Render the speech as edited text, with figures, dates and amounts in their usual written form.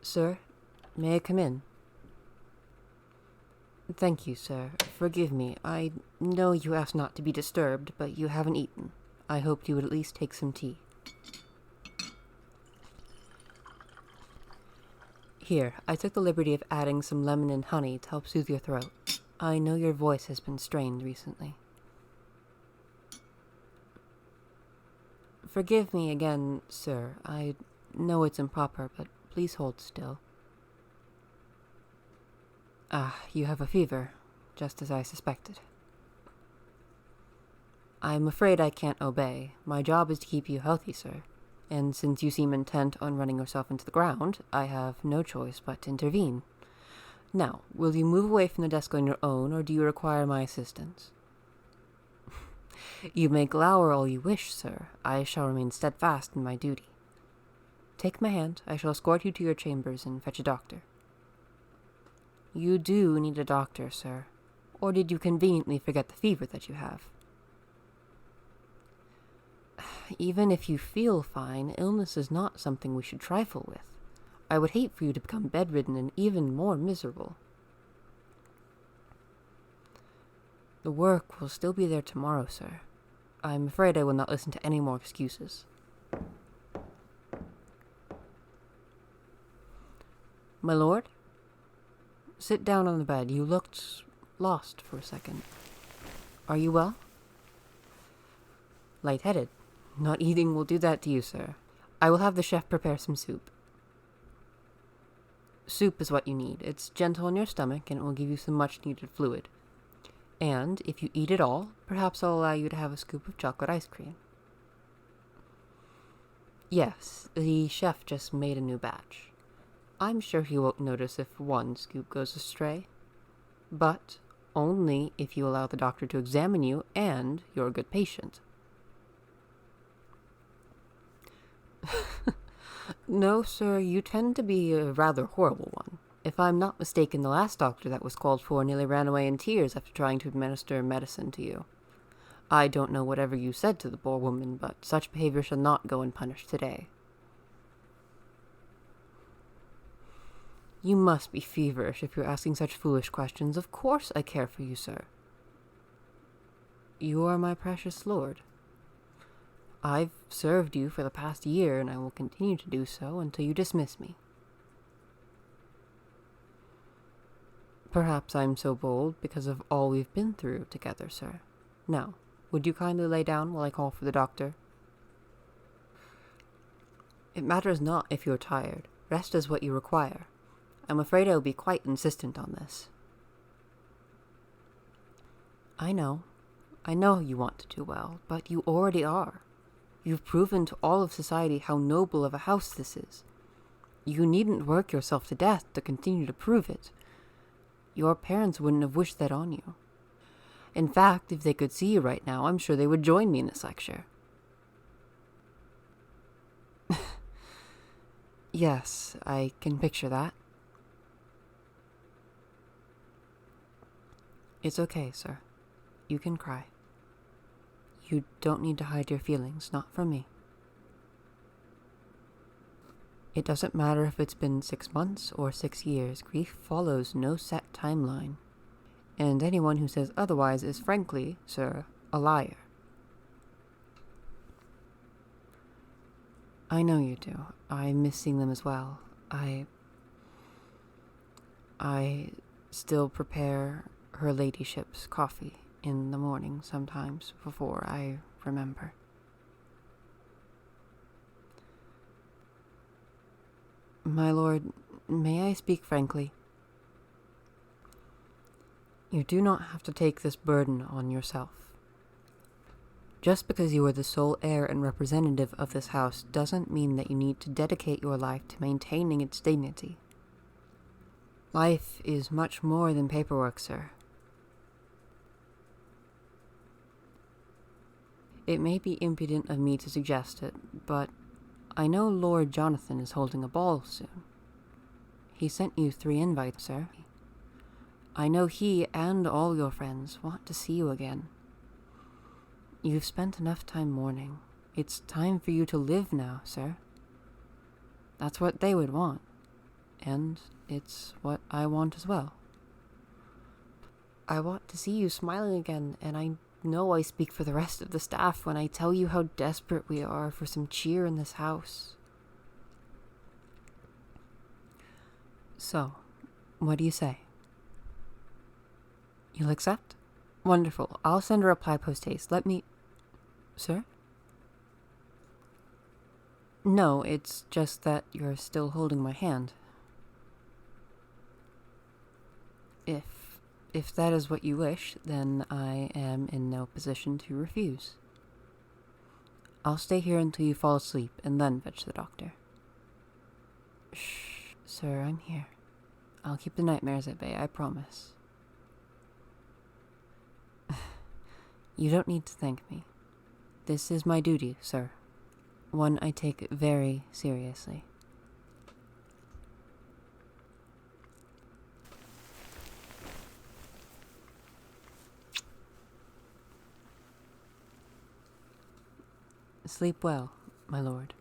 Sir, may I come in? Thank you, sir. Forgive me. I know you asked not to be disturbed, but you haven't eaten. I hoped you would at least take some tea. Here, I took the liberty of adding some lemon and honey to help soothe your throat. I know your voice has been strained recently. Forgive me again, sir. I know it's improper, but please hold still. Ah, you have a fever, just as I suspected. I'm afraid I can't obey. My job is to keep you healthy, sir. And since you seem intent on running yourself into the ground, I have no choice but to intervene. Now, will you move away from the desk on your own, or do you require my assistance? You may glower all you wish, sir. I shall remain steadfast in my duty. Take my hand. I shall escort you to your chambers and fetch a doctor. You do need a doctor, sir. Or did you conveniently forget the fever that you have? Even if you feel fine, illness is not something we should trifle with. I would hate for you to become bedridden and even more miserable. The work will still be there tomorrow, sir. I'm afraid I will not listen to any more excuses. My lord? Sit down on the bed. You looked lost for a second. Are you well? Lightheaded. Not eating will do that to you, sir. I will have the chef prepare some soup. Soup is what you need. It's gentle on your stomach and it will give you some much-needed fluid. And if you eat it all, perhaps I'll allow you to have a scoop of chocolate ice cream. Yes, the chef just made a new batch. I'm sure he won't notice if one scoop goes astray. But only if you allow the doctor to examine you and you're a good patient. No, sir, you tend to be a rather horrible one. If I'm not mistaken, the last doctor that was called for nearly ran away in tears after trying to administer medicine to you. I don't know whatever you said to the poor woman, but such behavior shall not go unpunished today. You must be feverish if you're asking such foolish questions. Of course I care for you, sir. You are my precious lord. I've served you for the past year, and I will continue to do so until you dismiss me. Perhaps I'm so bold because of all we've been through together, sir. Now, would you kindly lay down while I call for the doctor? It matters not if you're tired. Rest is what you require. I'm afraid I will be quite insistent on this. I know you want to do well, but you already are. You've proven to all of society how noble of a house this is. You needn't work yourself to death to continue to prove it. Your parents wouldn't have wished that on you. In fact, if they could see you right now, I'm sure they would join me in this lecture. Yes, I can picture that. It's okay, sir. You can cry. You don't need to hide your feelings, not from me. It doesn't matter if it's been 6 months or 6 years, grief follows no set timeline. And anyone who says otherwise is frankly, sir, a liar. I know you do. I miss seeing them as well. I still prepare her ladyship's coffee in the morning sometimes before I remember. My lord, may I speak frankly? You do not have to take this burden on yourself. Just because you are the sole heir and representative of this house doesn't mean that you need to dedicate your life to maintaining its dignity. Life is much more than paperwork, sir. It may be impudent of me to suggest it, but I know Lord Jonathan is holding a ball soon. He sent you 3 invites, sir. I know he and all your friends want to see you again. You've spent enough time mourning. It's time for you to live now, sir. That's what they would want. and it's what I want as well. I want to see you smiling again, and I know I speak for the rest of the staff when I tell you how desperate we are for some cheer in this house. So, what do you say? You'll accept? Wonderful. I'll send a reply post-haste. Let me... Sir? No, it's just that you're still holding my hand. If that is what you wish, then I am in no position to refuse. I'll stay here until you fall asleep and then fetch the doctor. Shh, sir, I'm here. I'll keep the nightmares at bay, I promise. You don't need to thank me. This is my duty, sir. One I take very seriously. Sleep well, my lord.